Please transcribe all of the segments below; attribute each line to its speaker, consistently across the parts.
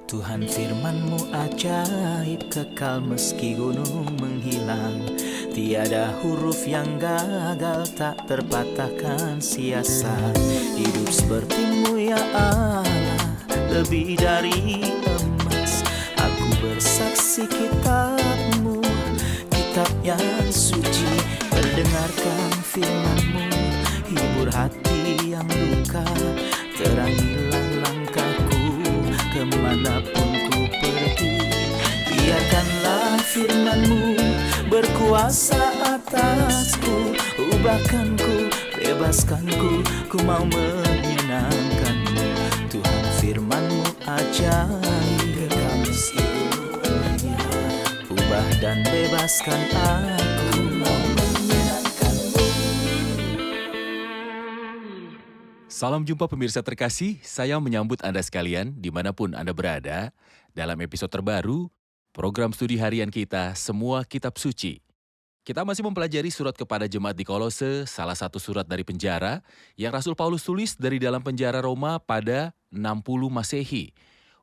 Speaker 1: Tuhan firman-Mu ajaib, kekal meski gunung menghilang. Tiada huruf yang gagal, tak terpatahkan siasat. Hidup seperti-Mu ya Allah, lebih dari emas. Aku bersaksi kitab-Mu, kitab yang suci. Terdengarkan firman-Mu, hibur hati yang luka. Terangilah langkahku kemanapun ku pergi. Biarkanlah firman-Mu berkuasa atasku. Ubahkanku, bebaskanku, ku mau menyenangkan-Mu. Tuhan firman-Mu ajaib, kekal meski gunung menghilang. Ubah dan bebaskan aku, mau menyenangkan-Mu.
Speaker 2: Salam jumpa pemirsa terkasih, saya menyambut Anda sekalian dimanapun Anda berada dalam episode terbaru program studi harian kita Semua Kitab Suci. Kita masih mempelajari surat kepada jemaat di Kolose, salah satu surat dari penjara yang Rasul Paulus tulis dari dalam penjara Roma pada 60 Masehi.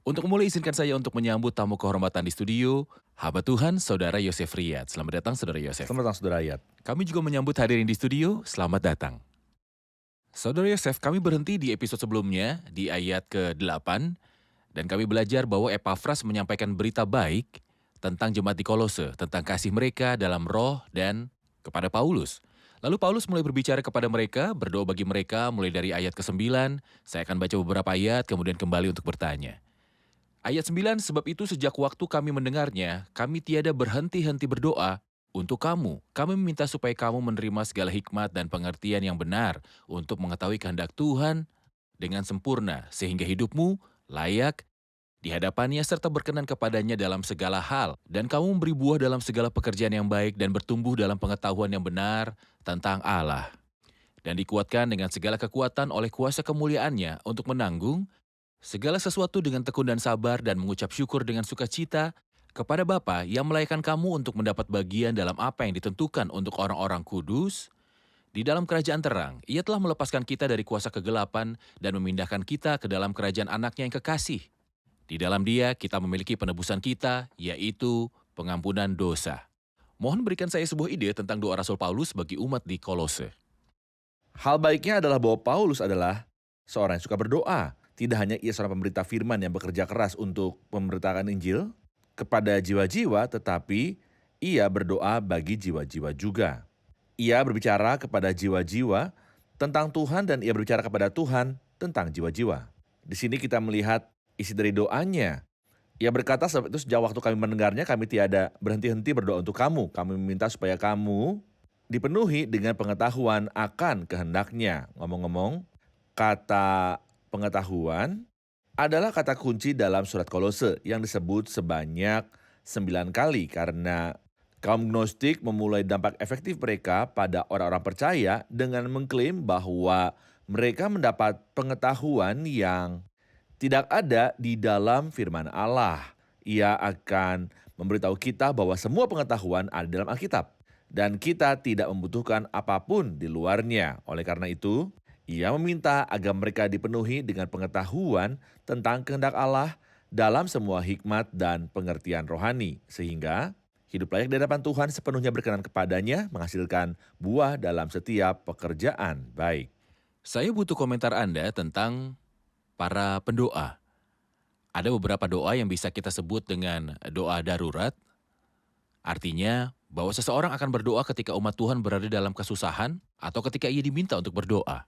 Speaker 2: Untuk mulai izinkan saya untuk menyambut tamu kehormatan di studio, hamba Tuhan Saudara Yosef Riyad. Selamat datang Saudara Yosef.
Speaker 3: Selamat datang Saudara Ayat.
Speaker 2: Kami juga menyambut hadirin di studio, selamat datang. Saudara Yosef, kami berhenti di episode sebelumnya, di ayat ke-8, dan kami belajar bahwa Epafras menyampaikan berita baik tentang jemaat di Kolose, tentang kasih mereka dalam roh dan kepada Paulus. Lalu Paulus mulai berbicara kepada mereka, berdoa bagi mereka mulai dari ayat ke-9, saya akan baca beberapa ayat, kemudian kembali untuk bertanya. Ayat 9, sebab itu sejak waktu kami mendengarnya, kami tiada berhenti-henti berdoa, untuk kamu, kami meminta supaya kamu menerima segala hikmat dan pengertian yang benar untuk mengetahui kehendak Tuhan dengan sempurna, sehingga hidupmu layak di hadapannya serta berkenan kepadanya dalam segala hal, dan kamu memberi buah dalam segala pekerjaan yang baik dan bertumbuh dalam pengetahuan yang benar tentang Allah. Dan dikuatkan dengan segala kekuatan oleh kuasa kemuliaannya untuk menanggung segala sesuatu dengan tekun dan sabar dan mengucap syukur dengan sukacita kepada Bapa yang melayakkan kamu untuk mendapat bagian dalam apa yang ditentukan untuk orang-orang kudus di dalam kerajaan terang. Ia telah melepaskan kita dari kuasa kegelapan dan memindahkan kita ke dalam kerajaan anaknya yang kekasih. Di dalam Dia kita memiliki penebusan kita, yaitu pengampunan dosa. Mohon berikan saya sebuah ide tentang doa Rasul Paulus bagi umat di Kolose.
Speaker 3: Hal baiknya adalah bahwa Paulus adalah seorang yang suka berdoa. Tidak hanya ia seorang pemberita firman yang bekerja keras untuk memberitakan Injil kepada jiwa-jiwa, tetapi ia berdoa bagi jiwa-jiwa juga. Ia berbicara kepada jiwa-jiwa tentang Tuhan dan ia berbicara kepada Tuhan tentang jiwa-jiwa. Di sini kita melihat isi dari doanya. Ia berkata, sebab itu sejak waktu kami mendengarnya, kami tiada berhenti-henti berdoa untuk kamu. Kami meminta supaya kamu dipenuhi dengan pengetahuan akan kehendaknya. Ngomong-ngomong, kata pengetahuan adalah kata kunci dalam surat Kolose yang disebut sebanyak 9 kali karena kaum Gnostik memulai dampak efektif mereka pada orang-orang percaya dengan mengklaim bahwa mereka mendapat pengetahuan yang tidak ada di dalam firman Allah. Ia akan memberitahu kita bahwa semua pengetahuan ada dalam Alkitab dan kita tidak membutuhkan apapun di luarnya. Oleh karena itu, ia meminta agar mereka dipenuhi dengan pengetahuan tentang kehendak Allah dalam semua hikmat dan pengertian rohani, sehingga hidup layak di hadapan Tuhan sepenuhnya berkenan kepadanya, menghasilkan buah dalam setiap pekerjaan baik.
Speaker 2: Saya butuh komentar Anda tentang para pendoa. Ada beberapa doa yang bisa kita sebut dengan doa darurat. Artinya bahwa seseorang akan berdoa ketika umat Tuhan berada dalam kesusahan atau ketika ia diminta untuk berdoa.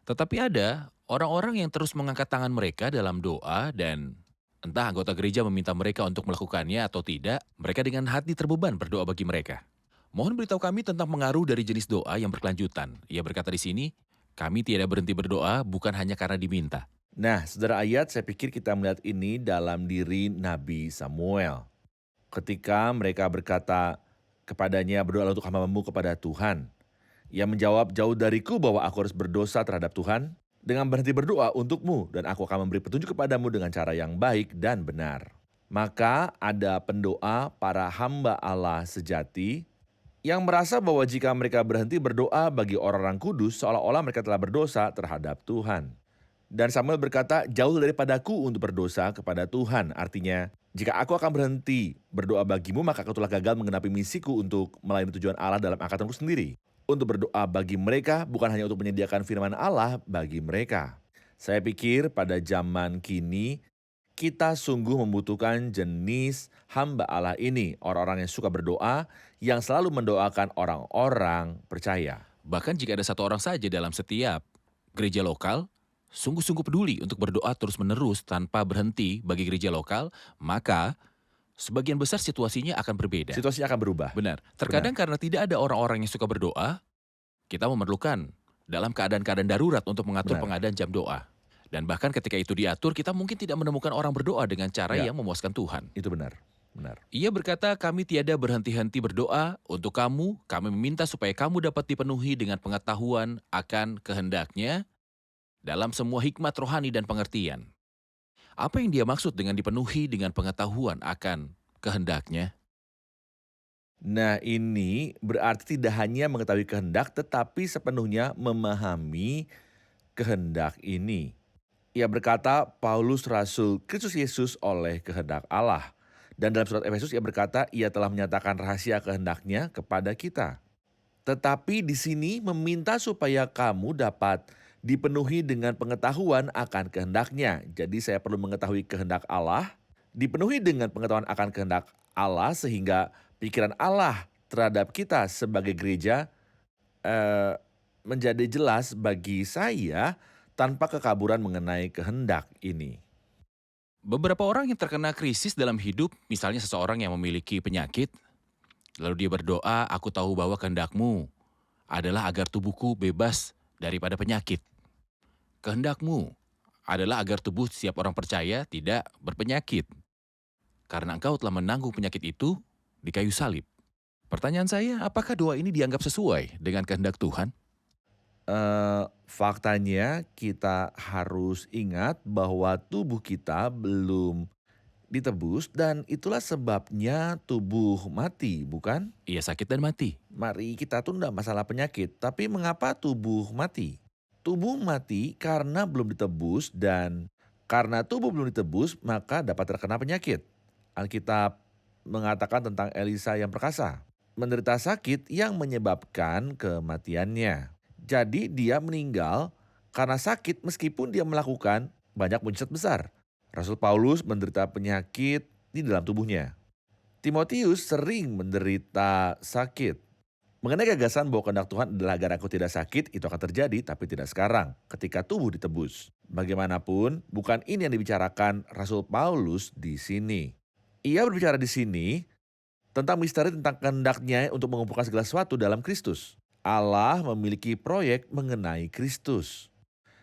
Speaker 2: Tetapi ada orang-orang yang terus mengangkat tangan mereka dalam doa dan entah anggota gereja meminta mereka untuk melakukannya atau tidak, mereka dengan hati terbeban berdoa bagi mereka. Mohon beritahu kami tentang pengaruh dari jenis doa yang berkelanjutan. Ia berkata di sini, kami tidak berhenti berdoa bukan hanya karena diminta.
Speaker 3: Nah, saudara Ayat, saya pikir kita melihat ini dalam diri Nabi Samuel. Ketika mereka berkata kepadanya, berdoalah untuk hamba-Mu kepada Tuhan. Ia menjawab, jauh dariku bahwa aku harus berdosa terhadap Tuhan dengan berhenti berdoa untukmu dan aku akan memberi petunjuk kepadamu dengan cara yang baik dan benar. Maka ada pendoa para hamba Allah sejati yang merasa bahwa jika mereka berhenti berdoa bagi orang-orang kudus seolah-olah mereka telah berdosa terhadap Tuhan. Dan Samuel berkata, jauh daripadaku untuk berdosa kepada Tuhan. Artinya, jika aku akan berhenti berdoa bagimu, maka aku telah gagal menggenapi misiku untuk melayani tujuan Allah dalam angkatanku sendiri. Untuk berdoa bagi mereka bukan hanya untuk menyediakan firman Allah bagi mereka. Saya pikir pada zaman kini, kita sungguh membutuhkan jenis hamba Allah ini, orang-orang yang suka berdoa, yang selalu mendoakan orang-orang percaya.
Speaker 2: Bahkan jika ada satu orang saja dalam setiap gereja lokal, sungguh-sungguh peduli untuk berdoa terus-menerus tanpa berhenti bagi gereja lokal, maka sebagian besar situasinya akan berbeda.
Speaker 3: Situasinya akan berubah.
Speaker 2: Benar. Terkadang karena tidak ada orang-orang yang suka berdoa, kita memerlukan dalam keadaan-keadaan darurat untuk mengatur
Speaker 3: Benar.
Speaker 2: pengadaan jam doa. Dan bahkan ketika itu diatur, kita mungkin tidak menemukan orang berdoa dengan cara
Speaker 3: Ya.
Speaker 2: yang memuaskan Tuhan.
Speaker 3: Itu benar. Benar.
Speaker 2: Ia berkata, kami tiada berhenti-henti berdoa untuk kamu, kami meminta supaya kamu dapat dipenuhi dengan pengetahuan akan kehendak-Nya dalam semua hikmat rohani dan pengertian. Apa yang dia maksud dengan dipenuhi dengan pengetahuan akan kehendak-Nya?
Speaker 3: Nah, ini berarti tidak hanya mengetahui kehendak, tetapi sepenuhnya memahami kehendak ini. Ia berkata, Paulus Rasul Kristus Yesus oleh kehendak Allah. Dan dalam surat Efesus ia berkata, ia telah menyatakan rahasia kehendak-Nya kepada kita. Tetapi di sini meminta supaya kamu dapat dipenuhi dengan pengetahuan akan kehendak-Nya. Jadi saya perlu mengetahui kehendak Allah, dipenuhi dengan pengetahuan akan kehendak Allah sehingga pikiran Allah terhadap kita sebagai gereja menjadi jelas bagi saya tanpa kekaburan mengenai kehendak ini.
Speaker 2: Beberapa orang yang terkena krisis dalam hidup, misalnya seseorang yang memiliki penyakit, lalu dia berdoa, aku tahu bahwa kehendak-Mu adalah agar tubuhku bebas daripada penyakit. Kehendak-Mu adalah agar tubuh setiap orang percaya tidak berpenyakit. Karena Engkau telah menanggung penyakit itu di kayu salib. Pertanyaan saya, apakah doa ini dianggap sesuai dengan kehendak Tuhan?
Speaker 3: Faktanya kita harus ingat bahwa tubuh kita belum ditebus dan itulah sebabnya tubuh mati, bukan?
Speaker 2: Ia sakit dan mati.
Speaker 3: Mari kita tunda masalah penyakit, tapi mengapa tubuh mati? Tubuh mati karena belum ditebus dan karena tubuh belum ditebus maka dapat terkena penyakit. Alkitab mengatakan tentang Elisa yang perkasa, menderita sakit yang menyebabkan kematiannya. Jadi dia meninggal karena sakit meskipun dia melakukan banyak mujizat besar. Rasul Paulus menderita penyakit di dalam tubuhnya. Timotius sering menderita sakit. Mengenai gagasan bahwa kehendak Tuhan adalah agar aku tidak sakit, itu akan terjadi tapi tidak sekarang ketika tubuh ditebus. Bagaimanapun, bukan ini yang dibicarakan Rasul Paulus di sini. Ia berbicara di sini tentang misteri tentang kehendak-Nya untuk mengumpulkan segala sesuatu dalam Kristus. Allah memiliki proyek mengenai Kristus.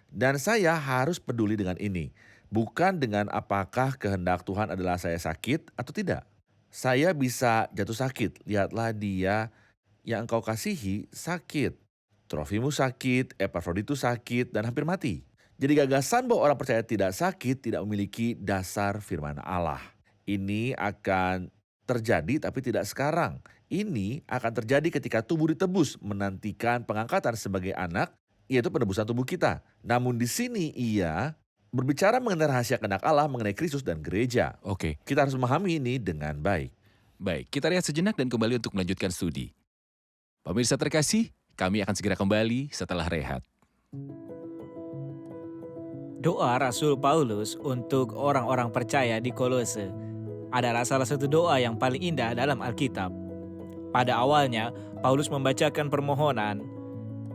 Speaker 3: Dan saya harus peduli dengan ini. Bukan dengan apakah kehendak Tuhan adalah saya sakit atau tidak. Saya bisa jatuh sakit. Lihatlah dia yang engkau kasihi sakit. Trofimus sakit, Epafroditus sakit, dan hampir mati. Jadi gagasan bahwa orang percaya tidak sakit tidak memiliki dasar firman Allah. Ini akan terjadi tapi tidak sekarang. Ini akan terjadi ketika tubuh ditebus, menantikan pengangkatan sebagai anak, yaitu penebusan tubuh kita. Namun di sini ia berbicara mengenai rahasia kehendak Allah mengenai Kristus dan gereja.
Speaker 2: Oke,
Speaker 3: Kita harus memahami ini dengan baik.
Speaker 2: baik. Kita rehat sejenak dan kembali untuk melanjutkan studi. Pemirsa terkasih, kami akan segera kembali setelah rehat.
Speaker 1: Doa Rasul Paulus untuk orang-orang percaya di Kolose adalah salah satu doa yang paling indah dalam Alkitab. Pada awalnya, Paulus membacakan permohonan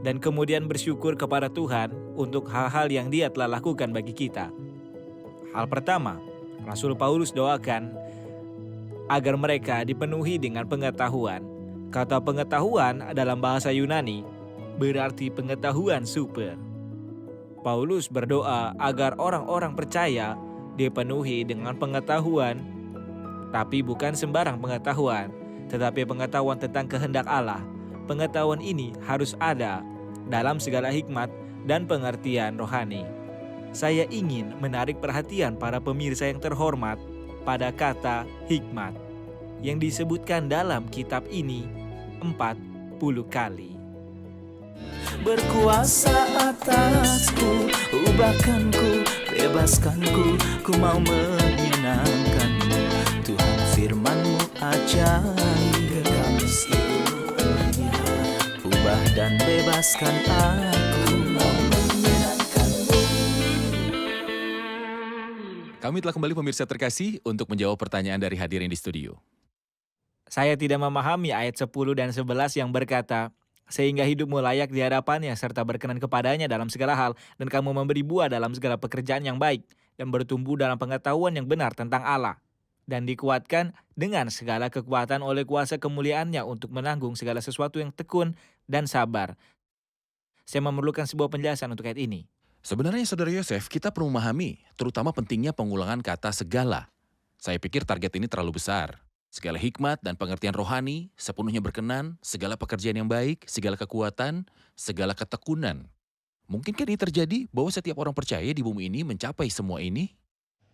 Speaker 1: dan kemudian bersyukur kepada Tuhan untuk hal-hal yang Dia telah lakukan bagi kita. Hal pertama, Rasul Paulus doakan agar mereka dipenuhi dengan pengetahuan. Kata pengetahuan dalam bahasa Yunani berarti pengetahuan super. Paulus berdoa agar orang-orang percaya dipenuhi dengan pengetahuan, tapi bukan sembarang pengetahuan, tetapi pengetahuan tentang kehendak Allah. Pengetahuan ini harus ada dalam segala hikmat dan pengertian rohani. Saya ingin menarik perhatian para pemirsa yang terhormat pada kata hikmat yang disebutkan dalam kitab ini 40 kali.
Speaker 4: Berkuasa atasku, ubahkanku, bebaskanku, ku mau menyenangkanmu. Tuhan firman-Mu ajaib, kekal seluruhnya. Ubah dan bebaskan aku, mau menyenangkanmu.
Speaker 2: Kami telah kembali pemirsa terkasih untuk menjawab pertanyaan dari hadirin di studio.
Speaker 1: Saya tidak memahami ayat 10 dan 11 yang berkata, sehingga hidupmu layak di hadapannya serta berkenan kepadanya dalam segala hal, dan kamu memberi buah dalam segala pekerjaan yang baik, dan bertumbuh dalam pengetahuan yang benar tentang Allah, dan dikuatkan dengan segala kekuatan oleh kuasa kemuliaannya untuk menanggung segala sesuatu yang tekun dan sabar. Saya memerlukan sebuah penjelasan untuk ayat ini.
Speaker 2: Sebenarnya Saudara Yosef, kita perlu memahami, terutama pentingnya pengulangan kata segala. Saya pikir target ini terlalu besar. Segala hikmat dan pengertian rohani, sepenuhnya berkenan, segala pekerjaan yang baik, segala kekuatan, segala ketekunan. Mungkinkah ini terjadi bahwa setiap orang percaya di bumi ini mencapai semua ini?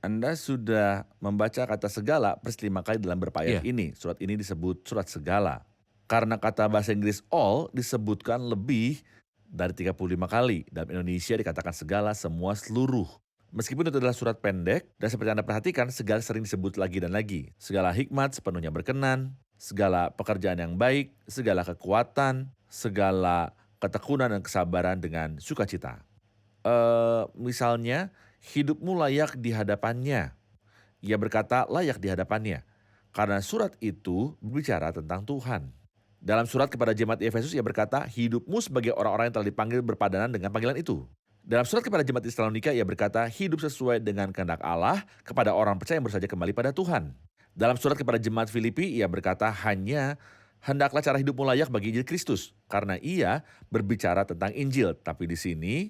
Speaker 3: Anda sudah membaca kata segala persis 5 kali dalam beberapa ayat
Speaker 2: Iya.
Speaker 3: ini. Surat ini disebut surat segala. Karena kata bahasa Inggris all disebutkan lebih dari 35 kali. Dalam Indonesia dikatakan segala, semua, seluruh. Meskipun itu adalah surat pendek, dan seperti Anda perhatikan, segala sering disebut lagi dan lagi. Segala hikmat sepenuhnya berkenan, segala pekerjaan yang baik, segala kekuatan, segala ketekunan dan kesabaran dengan sukacita. Misalnya, hidupmu layak di hadapannya. Ia berkata layak di hadapannya, karena surat itu berbicara tentang Tuhan. Dalam surat kepada jemaat di Efesus, ia berkata, hidupmu sebagai orang-orang yang telah dipanggil berpadanan dengan panggilan itu. Dalam surat kepada jemaat di Tesalonika, ia berkata, hidup sesuai dengan kehendak Allah kepada orang percaya yang baru saja kembali pada Tuhan. Dalam surat kepada jemaat Filipi, ia berkata, hendaklah cara hidupmu layak bagi Injil Kristus, karena ia berbicara tentang Injil. Tapi di sini,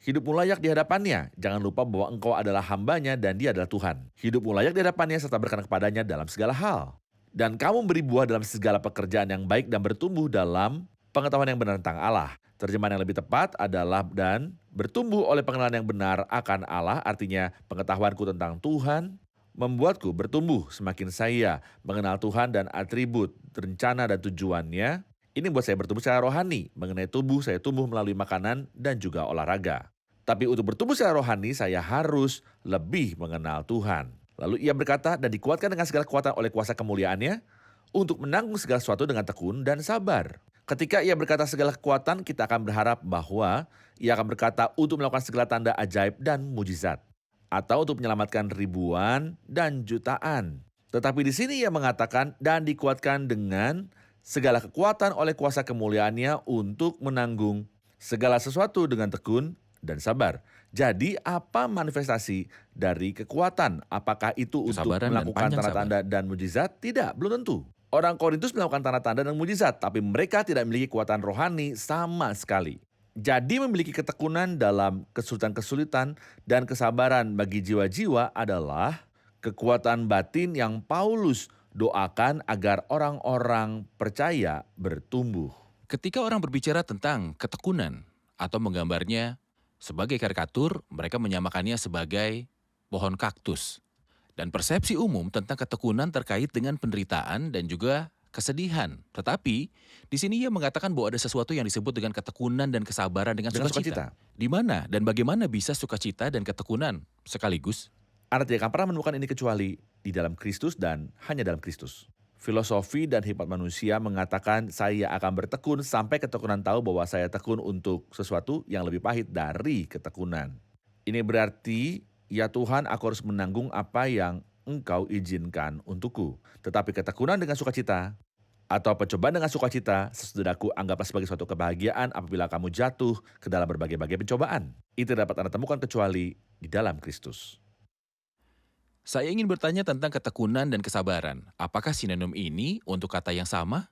Speaker 3: hidupmu layak di hadapannya. Jangan lupa bahwa engkau adalah hambanya dan dia adalah Tuhan. Hidupmu layak di hadapannya serta berkenan kepadanya dalam segala hal. Dan kamu beri buah dalam segala pekerjaan yang baik dan bertumbuh dalam pengetahuan yang benar tentang Allah. Terjemahan yang lebih tepat adalah dan bertumbuh oleh pengenalan yang benar akan Allah, artinya pengetahuanku tentang Tuhan membuatku bertumbuh semakin saya mengenal Tuhan dan atribut, rencana dan tujuannya. Ini membuat saya bertumbuh secara rohani. Mengenai tubuh, saya tumbuh melalui makanan dan juga olahraga. Tapi untuk bertumbuh secara rohani, saya harus lebih mengenal Tuhan. Lalu ia berkata, dan dikuatkan dengan segala kekuatan oleh kuasa kemuliaannya, untuk menanggung segala sesuatu dengan tekun dan sabar. Ketika ia berkata segala kekuatan, kita akan berharap bahwa ia akan berkata untuk melakukan segala tanda ajaib dan mujizat. Atau untuk menyelamatkan ribuan dan jutaan. Tetapi di sini ia mengatakan, dan dikuatkan dengan segala kekuatan oleh kuasa kemuliaannya untuk menanggung segala sesuatu dengan tekun dan sabar. Jadi apa manifestasi dari kekuatan? Apakah itu untuk
Speaker 2: Kesabaran dan
Speaker 3: melakukan
Speaker 2: panjang
Speaker 3: tanda-tanda dan mujizat? Tidak, belum tentu. Orang Korintus melakukan tanda-tanda dan mujizat, tapi mereka tidak memiliki kekuatan rohani sama sekali. Jadi memiliki ketekunan dalam kesulitan-kesulitan dan kesabaran bagi jiwa-jiwa adalah kekuatan batin yang Paulus doakan agar orang-orang percaya bertumbuh.
Speaker 2: Ketika orang berbicara tentang ketekunan atau menggambarnya sebagai karikatur, mereka menyamakannya sebagai pohon kaktus. Dan persepsi umum tentang ketekunan terkait dengan penderitaan dan juga kesedihan. Tetapi di sini ia mengatakan bahwa ada sesuatu yang disebut dengan ketekunan dan kesabaran dengan sukacita. Di mana dan bagaimana bisa sukacita dan ketekunan sekaligus?
Speaker 3: Anda tidak akan pernah menemukan ini kecuali di dalam Kristus dan hanya dalam Kristus. Filosofi dan hikmat manusia mengatakan saya akan bertekun sampai ketekunan tahu bahwa saya tekun untuk sesuatu yang lebih pahit dari ketekunan. Ini berarti, ya Tuhan, aku harus menanggung apa yang Engkau izinkan untukku. Tetapi ketekunan dengan sukacita atau pencobaan dengan sukacita, sesudahku anggaplah sebagai suatu kebahagiaan apabila kamu jatuh ke dalam berbagai-bagai pencobaan. Itu dapat Anda temukan kecuali di dalam Kristus.
Speaker 2: Saya ingin bertanya tentang ketekunan dan kesabaran. Apakah sinonim ini untuk kata yang sama?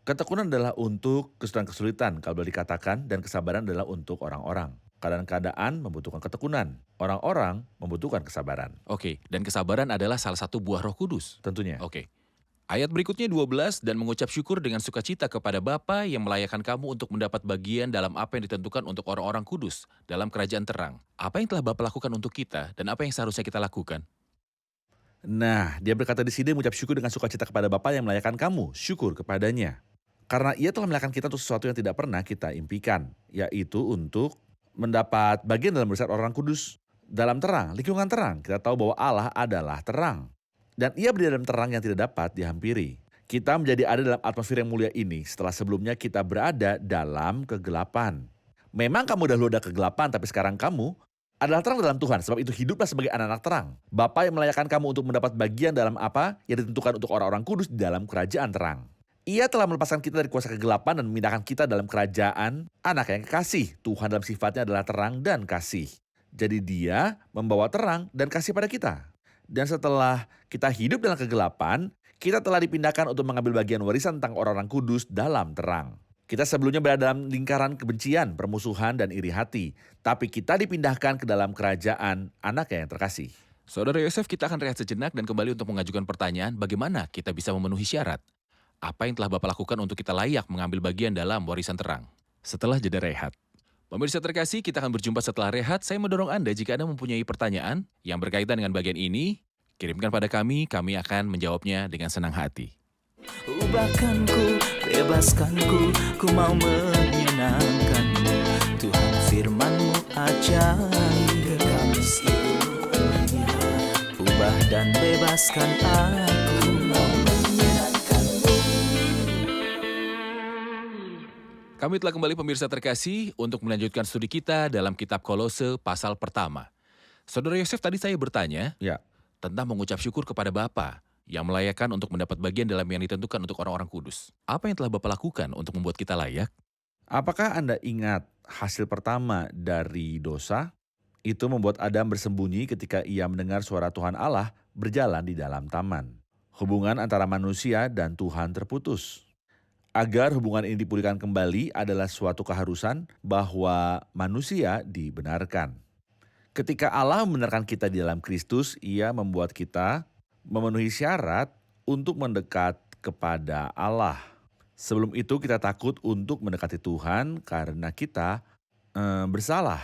Speaker 3: Ketekunan adalah untuk kesulitan-kesulitan, kalau boleh dikatakan, dan kesabaran adalah untuk orang-orang. Keadaan-keadaan membutuhkan ketekunan. Orang-orang membutuhkan kesabaran.
Speaker 2: Oke, dan kesabaran adalah salah satu buah Roh Kudus.
Speaker 3: Tentunya.
Speaker 2: Oke. Ayat berikutnya 12, dan mengucap syukur dengan sukacita kepada Bapa yang melayakkan kamu untuk mendapat bagian dalam apa yang ditentukan untuk orang-orang kudus dalam kerajaan terang. Apa yang telah Bapa lakukan untuk kita dan apa yang seharusnya kita lakukan?
Speaker 3: Nah, dia berkata di sini mengucap syukur dengan sukacita kepada Bapa yang melayakkan kamu. Syukur kepadanya. Karena ia telah meletakkan kita untuk sesuatu yang tidak pernah kita impikan, yaitu untuk mendapat bagian dalam barisan orang kudus dalam terang, lingkungan terang. Kita tahu bahwa Allah adalah terang. Dan ia berada dalam terang yang tidak dapat dihampiri. Kita menjadi ada dalam atmosfer yang mulia ini setelah sebelumnya kita berada dalam kegelapan. Memang kamu dahulu ada kegelapan, tapi sekarang kamu adalah terang dalam Tuhan. Sebab itu hiduplah sebagai anak-anak terang. Bapa yang melayakkan kamu untuk mendapat bagian dalam apa yang ditentukan untuk orang-orang kudus di dalam kerajaan terang. Ia telah melepaskan kita dari kuasa kegelapan dan memindahkan kita dalam kerajaan anak yang kekasih. Tuhan dalam sifatnya adalah terang dan kasih. Jadi dia membawa terang dan kasih pada kita. Dan setelah kita hidup dalam kegelapan, kita telah dipindahkan untuk mengambil bagian warisan tentang orang-orang kudus dalam terang. Kita sebelumnya berada dalam lingkaran kebencian, permusuhan, dan iri hati. Tapi kita dipindahkan ke dalam kerajaan anak yang terkasih.
Speaker 2: Saudara Yosef, kita akan rehat sejenak dan kembali untuk mengajukan pertanyaan bagaimana kita bisa memenuhi syarat. Apa yang telah Bapak lakukan untuk kita layak mengambil bagian dalam warisan terang? Setelah jeda rehat. Pemirsa terkasih, kita akan berjumpa setelah rehat. Saya mendorong Anda jika Anda mempunyai pertanyaan yang berkaitan dengan bagian ini, kirimkan pada kami akan menjawabnya dengan senang hati.
Speaker 4: Ubahkanku, bebaskanku, ku mau menyenangkanmu. Tuhan firman-Mu ajaib, kekal selamanya. Ubah dan bebaskan aku, mau menyenangkanmu.
Speaker 2: Kami telah kembali pemirsa terkasih untuk melanjutkan studi kita dalam kitab Kolose pasal pertama. Saudara Yosef, tadi saya bertanya
Speaker 3: Ya,
Speaker 2: tentang mengucap syukur kepada Bapa yang melayakkan untuk mendapat bagian dalam yang ditentukan untuk orang-orang kudus. Apa yang telah Bapak lakukan untuk membuat kita layak?
Speaker 3: apakah Anda ingat hasil pertama dari dosa? Itu membuat Adam bersembunyi ketika ia mendengar suara Tuhan Allah berjalan di dalam taman. Hubungan antara manusia dan Tuhan terputus. Agar hubungan ini dipulihkan kembali adalah suatu keharusan bahwa manusia dibenarkan. Ketika Allah membenarkan kita di dalam Kristus, ia membuat kita memenuhi syarat untuk mendekat kepada Allah. Sebelum itu kita takut untuk mendekati Tuhan karena kita bersalah.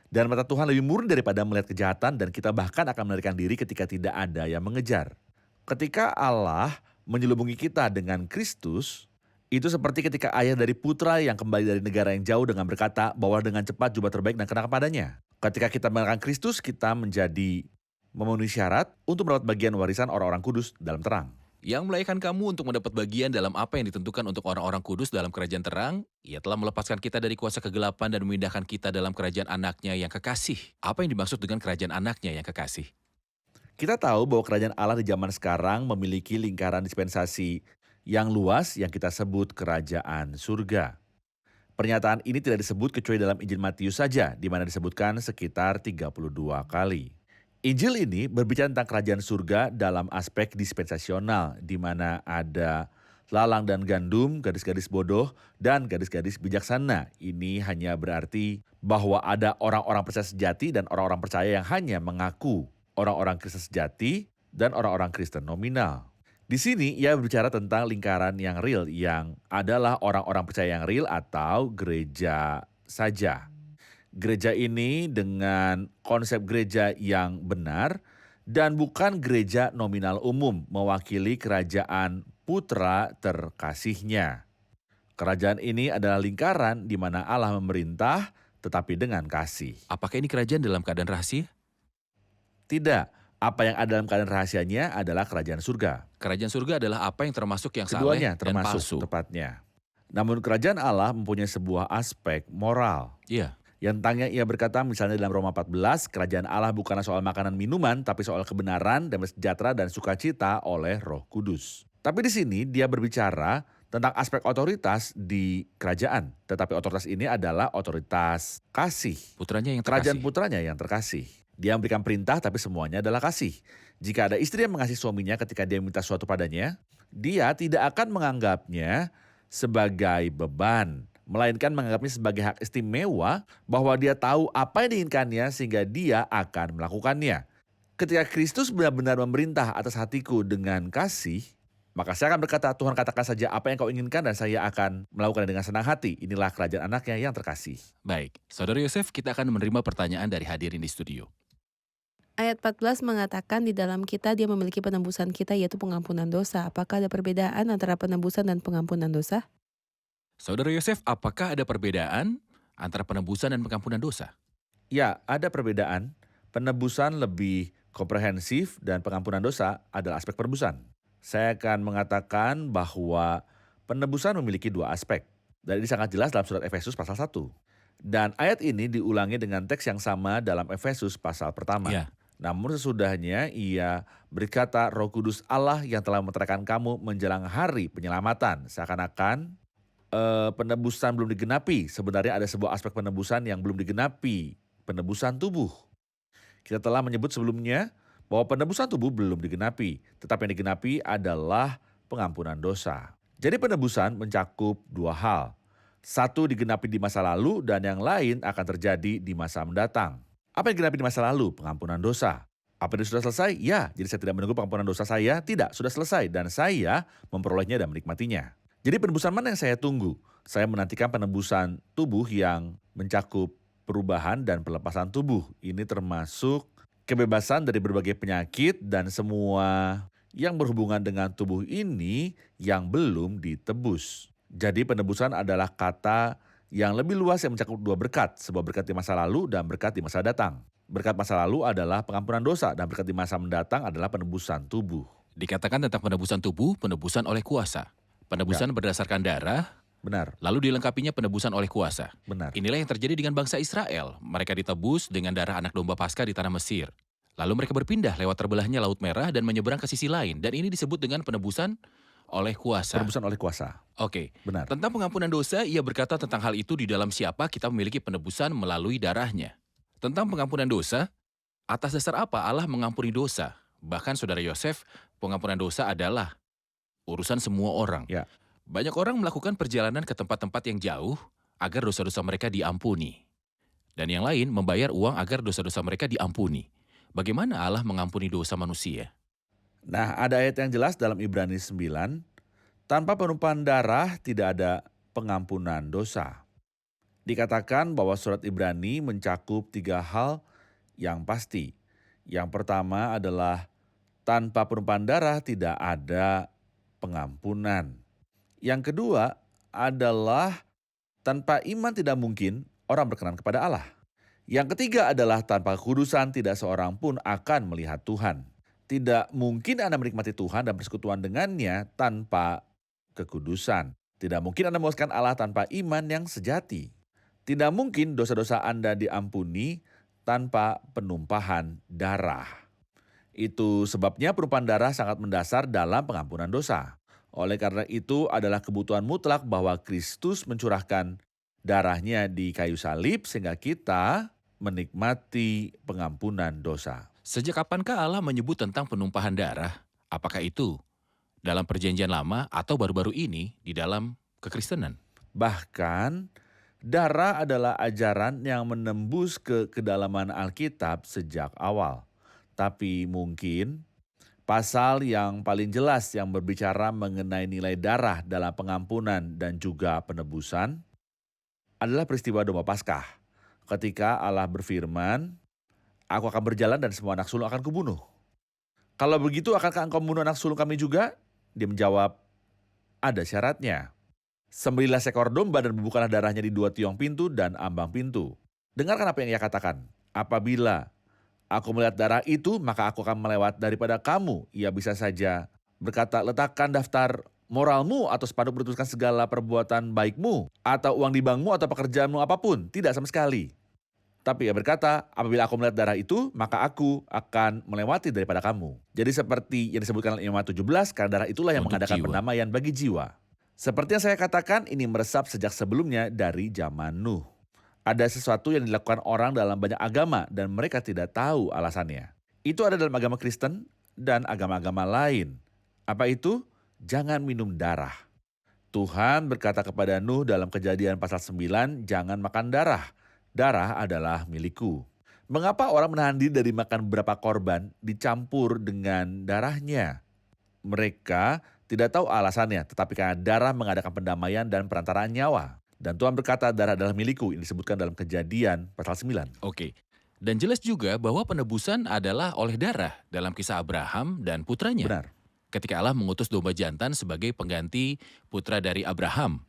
Speaker 3: Dan mata Tuhan lebih murni daripada melihat kejahatan dan kita bahkan akan melarikan diri ketika tidak ada yang mengejar. Ketika Allah menyelubungi kita dengan Kristus, itu seperti ketika ayah dari putra yang kembali dari negara yang jauh dengan berkata bahwa dengan cepat jubah terbaik dan kenakan padanya. Ketika kita mengenalkan Kristus, kita menjadi memenuhi syarat untuk mendapat bagian warisan orang-orang kudus dalam terang.
Speaker 2: Yang melayakkan kamu untuk mendapat bagian dalam apa yang ditentukan untuk orang-orang kudus dalam kerajaan terang, ia telah melepaskan kita dari kuasa kegelapan dan memindahkan kita dalam kerajaan anaknya yang kekasih. Apa yang dimaksud dengan kerajaan anaknya yang kekasih?
Speaker 3: Kita tahu bahwa kerajaan Allah di zaman sekarang memiliki lingkaran dispensasi yang luas yang kita sebut kerajaan surga. Pernyataan ini tidak disebut kecuali dalam Injil Matius saja, di mana disebutkan sekitar 32 kali. Injil ini berbicara tentang kerajaan surga dalam aspek dispensasional, di mana ada lalang dan gandum, gadis-gadis bodoh, dan gadis-gadis bijaksana. Ini hanya berarti bahwa ada orang-orang percaya sejati dan orang-orang percaya yang hanya mengaku orang-orang Kristen sejati dan orang-orang Kristen nominal. Di sini ia berbicara tentang lingkaran yang real, yang adalah orang-orang percaya yang real atau gereja saja. Gereja ini dengan konsep gereja yang benar dan bukan gereja nominal umum mewakili kerajaan putra terkasihnya. Kerajaan ini adalah lingkaran di mana Allah memerintah tetapi dengan kasih.
Speaker 2: Apakah ini kerajaan dalam keadaan rahasia?
Speaker 3: Tidak. Apa yang ada dalam keadaan rahasianya adalah kerajaan surga.
Speaker 2: Kerajaan surga adalah apa yang termasuk yang saleh
Speaker 3: Keduanya
Speaker 2: dan palsu.
Speaker 3: termasuk tepatnya. Namun kerajaan Allah mempunyai sebuah aspek moral.
Speaker 2: Iya,
Speaker 3: Yang tentangnya ia berkata misalnya dalam Roma 14, kerajaan Allah bukanlah soal makanan minuman, tapi soal kebenaran, damai sejahtera, dan sukacita oleh Roh Kudus. Tapi di sini dia berbicara tentang aspek otoritas di kerajaan. Tetapi otoritas ini adalah otoritas kasih.
Speaker 2: putranya yang
Speaker 3: Kerajaan
Speaker 2: terkasih.
Speaker 3: putranya yang terkasih. Dia memberikan perintah tapi semuanya adalah kasih. Jika ada istri yang mengasihi suaminya ketika dia minta sesuatu padanya, dia tidak akan menganggapnya sebagai beban, melainkan menganggapnya sebagai hak istimewa bahwa dia tahu apa yang diinginkannya sehingga dia akan melakukannya. Ketika Kristus benar-benar memerintah atas hatiku dengan kasih, maka saya akan berkata, Tuhan katakan saja apa yang kau inginkan dan saya akan melakukannya dengan senang hati. Inilah kerajaan anaknya yang terkasih.
Speaker 2: Baik, Saudara Yosef, kita akan menerima pertanyaan dari hadirin di studio.
Speaker 5: Ayat 14 mengatakan di dalam kita dia memiliki penembusan kita yaitu pengampunan dosa. Apakah ada perbedaan antara penembusan dan pengampunan dosa?
Speaker 2: Saudara Yosef, apakah ada perbedaan antara penebusan dan pengampunan dosa?
Speaker 3: Ya, ada perbedaan. Penebusan lebih komprehensif dan pengampunan dosa adalah aspek penebusan. Saya akan mengatakan bahwa penebusan memiliki dua aspek. Dan ini sangat jelas dalam surat Efesus pasal 1. Dan ayat ini diulangi dengan teks yang sama dalam Efesus pasal pertama.
Speaker 2: Ya.
Speaker 3: Namun sesudahnya ia berkata, Roh Kudus Allah yang telah menerangkan kamu menjelang hari penyelamatan. Seakan-akan penebusan belum digenapi. Sebenarnya ada sebuah aspek penebusan yang belum digenapi. Penebusan tubuh. Kita telah menyebut sebelumnya bahwa penebusan tubuh belum digenapi. Tetapi yang digenapi adalah pengampunan dosa. Jadi penebusan mencakup dua hal. Satu digenapi di masa lalu dan yang lain akan terjadi di masa mendatang. Apa yang digenapi di masa lalu? Pengampunan dosa. Apa itu sudah selesai? Ya, jadi saya tidak menunggu pengampunan dosa saya. Tidak, sudah selesai dan saya memperolehnya dan menikmatinya. Jadi penebusan mana yang saya tunggu? Saya menantikan penebusan tubuh yang mencakup perubahan dan pelepasan tubuh. Ini termasuk kebebasan dari berbagai penyakit dan semua yang berhubungan dengan tubuh ini yang belum ditebus. Jadi penebusan adalah kata yang lebih luas yang mencakup dua berkat. Sebuah berkat di masa lalu dan berkat di masa datang. Berkat masa lalu adalah pengampunan dosa dan berkat di masa mendatang adalah penebusan tubuh.
Speaker 2: Dikatakan tentang penebusan tubuh, penebusan oleh kuasa. Penebusan berdasarkan darah,
Speaker 3: Benar,
Speaker 2: lalu dilengkapinya penebusan oleh kuasa.
Speaker 3: benar.
Speaker 2: Inilah yang terjadi dengan bangsa Israel. Mereka ditebus dengan darah anak domba Paskah di tanah Mesir. Lalu mereka berpindah lewat terbelahnya Laut Merah dan menyeberang ke sisi lain. Dan ini disebut dengan penebusan oleh kuasa.
Speaker 3: Penebusan oleh kuasa,
Speaker 2: Oke.
Speaker 3: benar.
Speaker 2: Tentang pengampunan dosa, ia berkata tentang hal itu di dalam siapa kita memiliki penebusan melalui darahnya. Tentang pengampunan dosa, atas dasar apa Allah mengampuni dosa? Bahkan saudara Yosef, pengampunan dosa adalah urusan semua orang.
Speaker 3: Ya.
Speaker 2: Banyak orang melakukan perjalanan ke tempat-tempat yang jauh agar dosa-dosa mereka diampuni. Dan yang lain membayar uang agar dosa-dosa mereka diampuni. Bagaimana Allah mengampuni dosa manusia?
Speaker 3: Nah, ada ayat yang jelas dalam Ibrani 9, tanpa penumpahan darah tidak ada pengampunan dosa. Dikatakan bahwa surat Ibrani mencakup tiga hal yang pasti. Yang pertama adalah tanpa penumpahan darah tidak ada pengampunan. Yang kedua adalah tanpa iman tidak mungkin orang berkenan kepada Allah. Yang ketiga adalah tanpa kekudusan tidak seorang pun akan melihat Tuhan. Tidak mungkin Anda menikmati Tuhan dan persekutuan dengannya tanpa kekudusan. Tidak mungkin Anda memuaskan Allah tanpa iman yang sejati. Tidak mungkin dosa-dosa Anda diampuni tanpa penumpahan darah. Itu sebabnya penumpahan darah sangat mendasar dalam pengampunan dosa. Oleh karena itu adalah kebutuhan mutlak bahwa Kristus mencurahkan darahnya di kayu salib sehingga kita menikmati pengampunan dosa.
Speaker 2: Sejak kapankah Allah menyebut tentang penumpahan darah? Apakah itu dalam perjanjian lama atau baru-baru ini di dalam kekristenan?
Speaker 3: Bahkan darah adalah ajaran yang menembus ke kedalaman Alkitab sejak awal. Tapi mungkin pasal yang paling jelas yang berbicara mengenai nilai darah dalam pengampunan dan juga penebusan adalah peristiwa Domba Paskah. Ketika Allah berfirman, aku akan berjalan dan semua anak sulung akan kubunuh. Kalau begitu akankah engkau membunuh anak sulung kami juga? Dia menjawab, ada syaratnya. Sembelihlah seekor domba dan bubuhkanlah darahnya di dua tiang pintu dan ambang pintu. Dengarkan apa yang ia katakan. Apabila aku melihat darah itu, maka aku akan melewat daripada kamu. Ia bisa saja berkata, letakkan daftar moralmu atau spanduk bertuliskan segala perbuatan baikmu, atau uang di bankmu atau pekerjaanmu apapun. Tidak sama sekali. Tapi ia berkata, apabila aku melihat darah itu, maka aku akan melewati daripada kamu. Jadi seperti yang disebutkan dalam Imamat 17, karena darah itulah yang
Speaker 2: Untuk
Speaker 3: mengadakan
Speaker 2: jiwa.
Speaker 3: pendamaian bagi jiwa. Seperti yang saya katakan, ini meresap sejak sebelumnya dari zaman Nuh. Ada sesuatu yang dilakukan orang dalam banyak agama dan mereka tidak tahu alasannya. Itu ada dalam agama Kristen dan agama-agama lain. Apa itu? Jangan minum darah. Tuhan berkata kepada Nuh dalam Kejadian pasal 9, jangan makan darah. Darah adalah milikku. Mengapa orang menahan diri dari makan beberapa korban dicampur dengan darahnya? Mereka tidak tahu alasannya, tetapi karena darah mengadakan pendamaian dan perantaraan nyawa. Dan Tuhan berkata darah adalah milikku, ini disebutkan dalam Kejadian pasal 9.
Speaker 2: Oke. Dan jelas juga bahwa penebusan adalah oleh darah dalam kisah Abraham dan putranya.
Speaker 3: Benar.
Speaker 2: Ketika Allah mengutus domba jantan sebagai pengganti putra dari Abraham.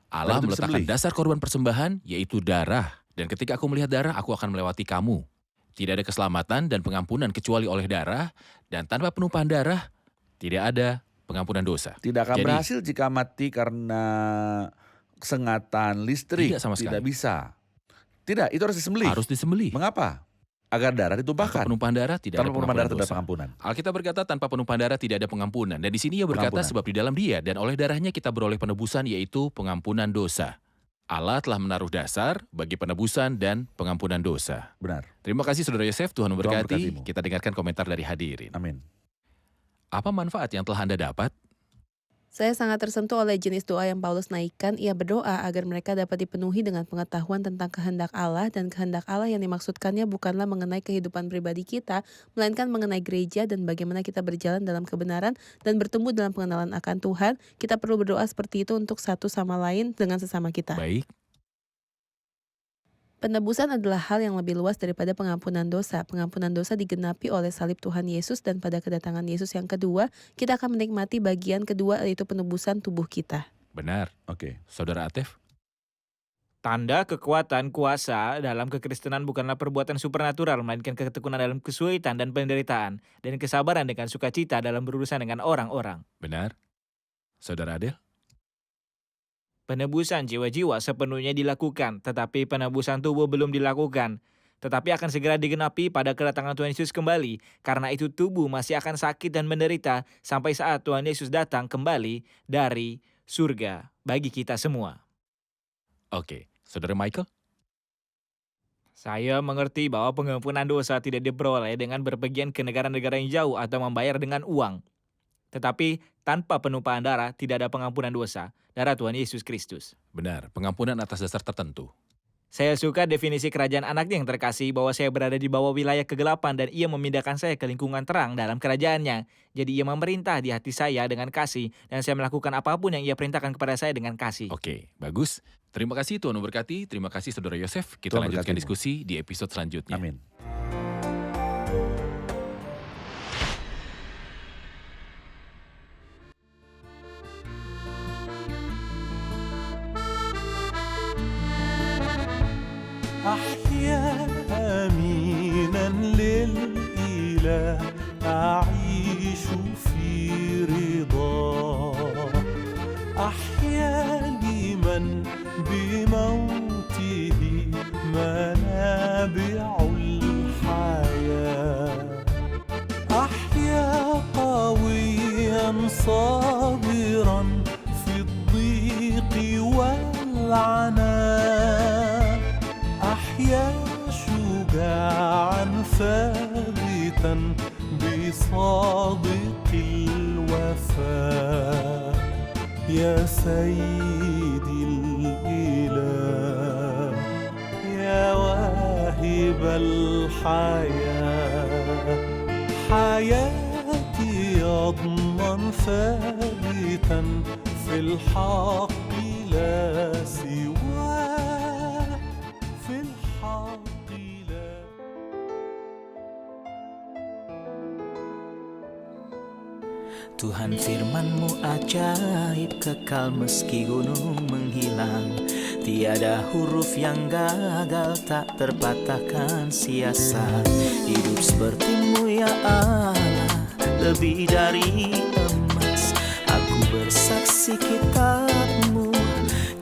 Speaker 2: Allah
Speaker 3: itu
Speaker 2: meletakkan
Speaker 3: disembelih.
Speaker 2: dasar korban persembahan, yaitu darah. Dan ketika aku melihat darah, aku akan melewati kamu. Tidak ada keselamatan dan pengampunan kecuali oleh darah, dan tanpa penumpahan darah, tidak ada pengampunan dosa.
Speaker 3: Tidak akan
Speaker 2: Jadi,
Speaker 3: berhasil jika mati karena sengatan listrik.
Speaker 2: Tidak sama sekali.
Speaker 3: Tidak bisa. Tidak, itu harus disembelih.
Speaker 2: Harus disembelih.
Speaker 3: Mengapa? Agar darah
Speaker 2: Tanpa
Speaker 3: ditumpahkan.
Speaker 2: penumpahan darah tidak
Speaker 3: Tanpa
Speaker 2: ada
Speaker 3: penumpahan darah
Speaker 2: pengampunan
Speaker 3: tidak ada
Speaker 2: dosa.
Speaker 3: pengampunan.
Speaker 2: Alkitab berkata tanpa penumpahan darah tidak ada pengampunan. Dan di sini ia berkata
Speaker 3: Pengampunan.
Speaker 2: sebab di dalam dia dan oleh darahnya kita beroleh penebusan yaitu pengampunan dosa. Allah telah menaruh dasar bagi penebusan dan pengampunan dosa.
Speaker 3: Benar.
Speaker 2: Terima kasih Saudara Yosef, Tuhan memberkati.
Speaker 3: memberkatimu.
Speaker 2: Kita dengarkan komentar dari hadirin.
Speaker 3: Amin.
Speaker 2: Apa manfaat yang telah Anda dapat?
Speaker 5: Saya sangat tersentuh oleh jenis doa yang Paulus naikkan. Ia berdoa agar mereka dapat dipenuhi dengan pengetahuan tentang kehendak Allah, dan kehendak Allah yang dimaksudkannya bukanlah mengenai kehidupan pribadi kita, melainkan mengenai gereja dan bagaimana kita berjalan dalam kebenaran dan bertumbuh dalam pengenalan akan Tuhan. Kita perlu berdoa seperti itu untuk satu sama lain dengan sesama kita.
Speaker 2: Baik,
Speaker 5: Penebusan adalah hal yang lebih luas daripada pengampunan dosa. Pengampunan dosa digenapi oleh salib Tuhan Yesus, dan pada kedatangan Yesus yang kedua, kita akan menikmati bagian kedua, yaitu penebusan tubuh kita.
Speaker 2: benar.
Speaker 3: Oke.
Speaker 2: Saudara Atef?
Speaker 1: Tanda kekuatan kuasa dalam kekristenan bukanlah perbuatan supernatural, melainkan ketekunan dalam kesulitan dan penderitaan, dan kesabaran dengan sukacita dalam berurusan dengan orang-orang.
Speaker 2: Benar. Saudara Adel?
Speaker 1: Penebusan jiwa-jiwa sepenuhnya dilakukan, tetapi penebusan tubuh belum dilakukan. Tetapi akan segera digenapi pada kedatangan Tuhan Yesus kembali. Karena itu tubuh masih akan sakit dan menderita sampai saat Tuhan Yesus datang kembali dari surga bagi kita semua.
Speaker 2: Oke. Saudara Michael?
Speaker 1: Saya mengerti bahwa pengampunan dosa tidak diperoleh dengan berpergian ke negara-negara yang jauh atau membayar dengan uang. Tetapi tanpa penumpahan darah tidak ada pengampunan dosa, darah Tuhan Yesus Kristus.
Speaker 2: Benar. Pengampunan atas dasar tertentu.
Speaker 1: Saya suka definisi kerajaan anaknya yang terkasih bahwa saya berada di bawah wilayah kegelapan dan ia memindahkan saya ke lingkungan terang dalam kerajaannya. Jadi ia memerintah di hati saya dengan kasih dan saya melakukan apapun yang ia perintahkan kepada saya dengan kasih.
Speaker 2: Oke, bagus. Terima kasih Tuhan memberkati. Terima kasih Saudara Yosef. Kita
Speaker 3: Tuhan
Speaker 2: lanjutkan
Speaker 3: memberkatimu.
Speaker 2: diskusi di episode selanjutnya.
Speaker 3: Amin.
Speaker 6: أحيا أمينا للإله أعيش في رضاه أحيا لمن بموته منابع الحياة أحيا قويا صابرا في الضيق والعناء أحيا شجاعا ثابتا بصادق الوفاء يا سيدي الإله يا واهب الحياة حياتي يضمن ثابتا في الحق لا سواه في الحق لا
Speaker 4: Tuhan firman-Mu ajaib, kekal meski gunung menghilang. Tiada huruf yang gagal, tak terpatahkan sia-sia. Hidup seperti-Mu ya Allah, lebih dari emas. Aku bersaksi kitab-Mu,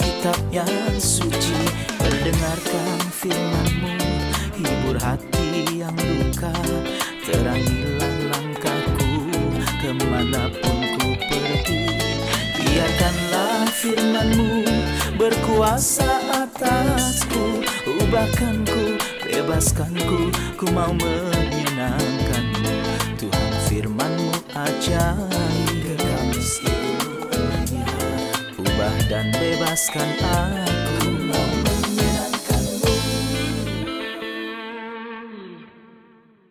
Speaker 4: kitab yang suci. Mendengarkan firman-Mu, hibur hati yang luka. Terangilah langkahku kemanapun ku pergi. Biarkanlah firman-Mu berkuasa atasku. Ubahkanku, bebaskanku, ku mau menyenangkan-Mu. Tuhan firman-Mu ajaib, kekal meski dunia. Ubah dan bebaskan aku.